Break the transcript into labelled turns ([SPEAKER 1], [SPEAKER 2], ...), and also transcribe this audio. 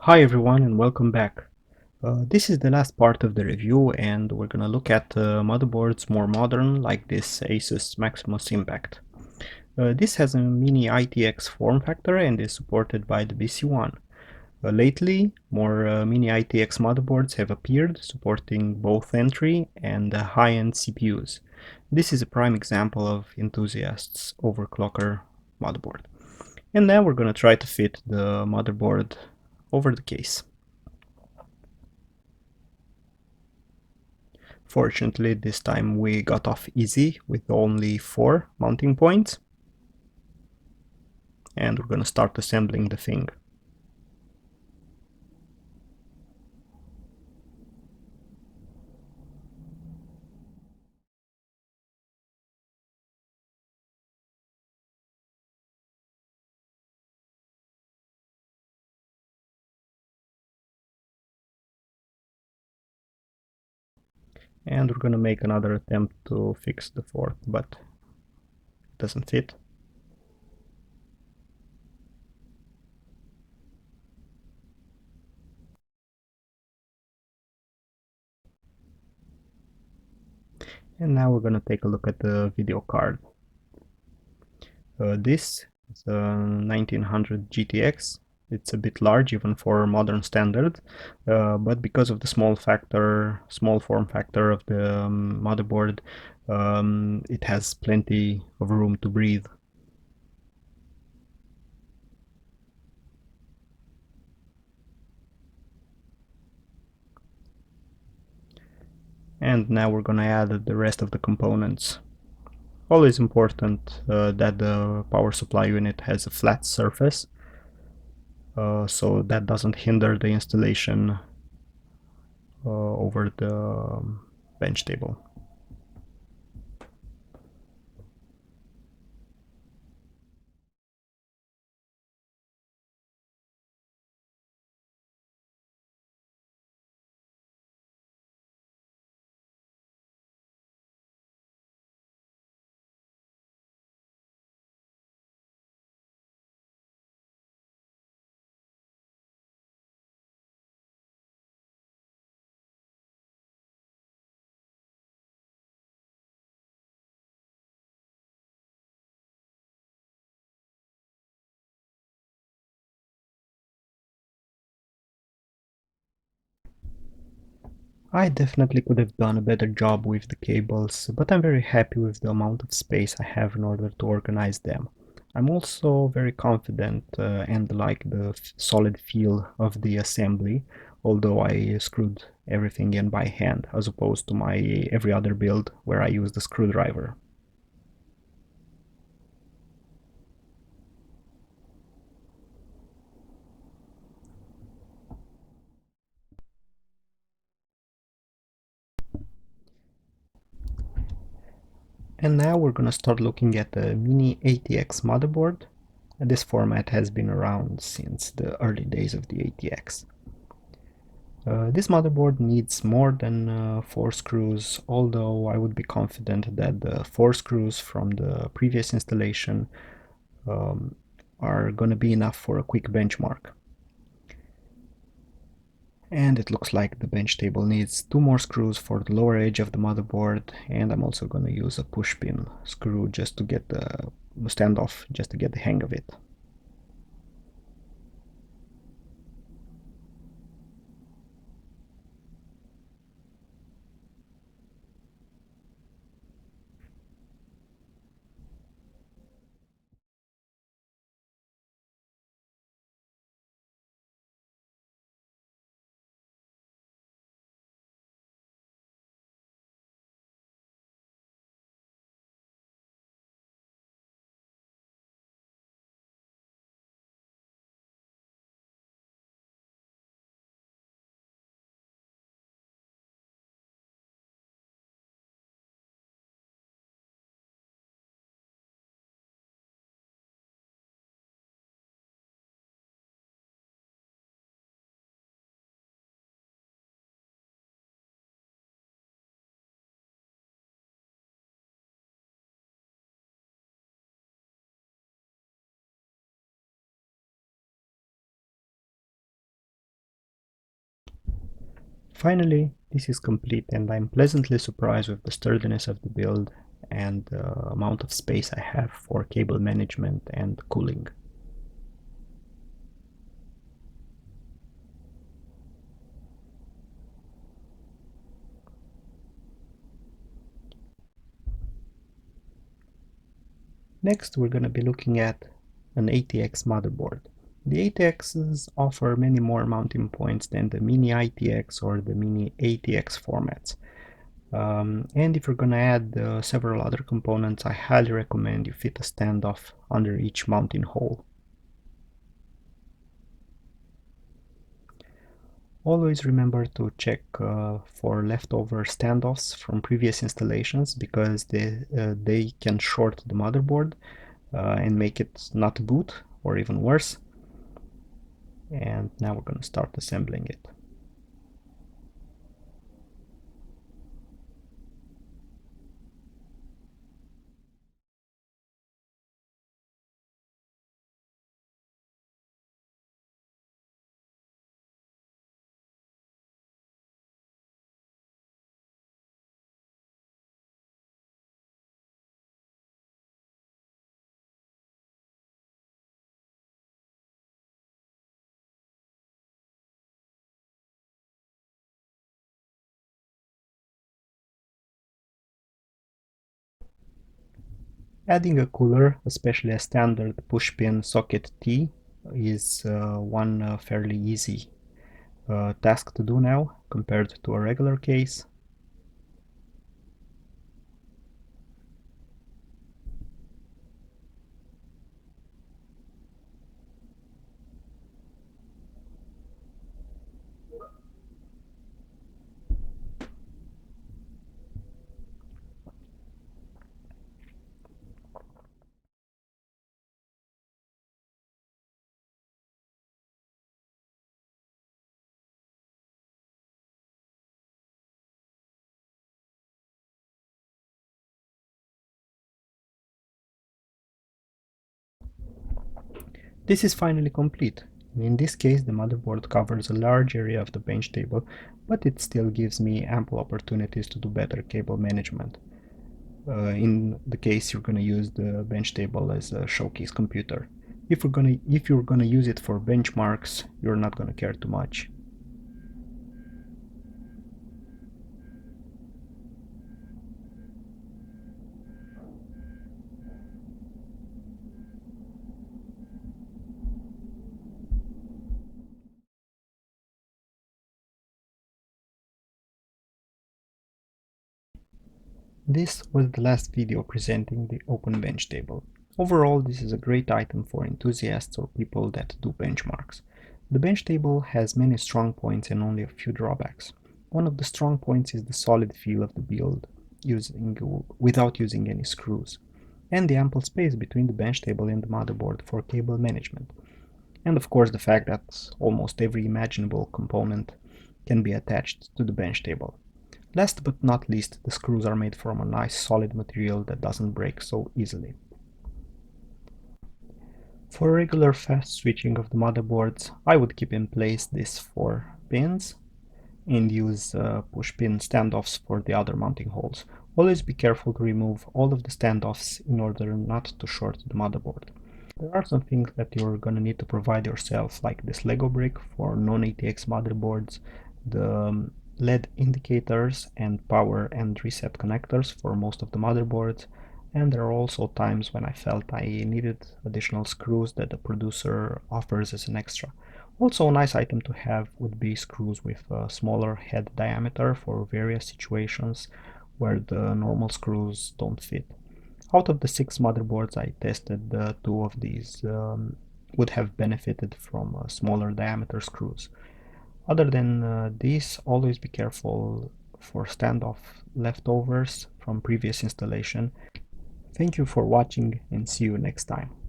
[SPEAKER 1] Hi everyone and welcome back. This is the last part of the review and we're gonna look at motherboards more modern like this Asus Maximus Impact. This has a mini ITX form factor and is supported by the BC1. Lately, more mini ITX motherboards have appeared supporting both entry and high-end CPUs. This is a prime example of enthusiasts overclocker motherboard. And now we're gonna try to fit the motherboard over the case. Fortunately, this time we got off easy with only 4 mounting points. And we're gonna start assembling the thing. And we're gonna make another attempt to fix the fourth, but it doesn't fit. And now we're gonna take a look at the video card. This is a 1900 GTX. It's a bit large even for modern standards, but because of the small form factor of the motherboard, it has plenty of room to breathe. And now we're gonna add the rest of the components. Always important that the power supply unit has a flat surface, so that doesn't hinder the installation over the bench table. I definitely could have done a better job with the cables, but I'm very happy with the amount of space I have in order to organize them. I'm also very confident and like the solid feel of the assembly, although I screwed everything in by hand as opposed to my every other build where I use the screwdriver. And now we're gonna start looking at the mini ATX motherboard. This format has been around since the early days of the ATX. This motherboard needs more than 4 screws, although I would be confident that the 4 screws from the previous installation um, are gonna be enough for a quick benchmark. And it looks like the bench table needs 2 more screws for the lower edge of the motherboard, and I'm also gonna use a push pin screw just to get the standoff, just to get the hang of it. Finally, this is complete and I'm pleasantly surprised with the sturdiness of the build and the amount of space I have for cable management and cooling. Next, we're going to be looking at an ATX motherboard. The ATXs offer many more mounting points than the mini ITX or the mini ATX formats. And if you're going to add several other components, I highly recommend you fit a standoff under each mounting hole. Always remember to check for leftover standoffs from previous installations because they can short the motherboard and make it not boot or even worse. And now we're going to start assembling it. Adding a cooler, especially a standard push-pin socket T, is one fairly easy task to do now compared to a regular case. This is finally complete. In this case, the motherboard covers a large area of the bench table, but it still gives me ample opportunities to do better cable management. In the case you're going to use the bench table as a showcase computer. If you're gonna use it for benchmarks, you're not gonna care too much. This was the last video presenting the Aopen bench table. Overall, this is a great item for enthusiasts or people that do benchmarks. The bench table has many strong points and only a few drawbacks. One of the strong points is the solid feel of the build, without using any screws, and the ample space between the bench table and the motherboard for cable management. And of course the fact that almost every imaginable component can be attached to the bench table. Last but not least, the screws are made from a nice solid material that doesn't break so easily. For regular fast switching of the motherboards, I would keep in place these 4 pins and use push-pin standoffs for the other mounting holes. Always be careful to remove all of the standoffs in order not to short the motherboard. There are some things that you're gonna need to provide yourself, like this Lego brick for non-ATX motherboards, the LED indicators and power and reset connectors for most of the motherboards, and there are also times when I felt I needed additional screws that the producer offers as an extra. Also, a nice item to have would be screws with a smaller head diameter for various situations where the normal screws don't fit. Out of the 6 motherboards I tested, 2 of these would have benefited from smaller diameter screws. Other than these, always be careful for standoff leftovers from previous installation. Thank you for watching and see you next time.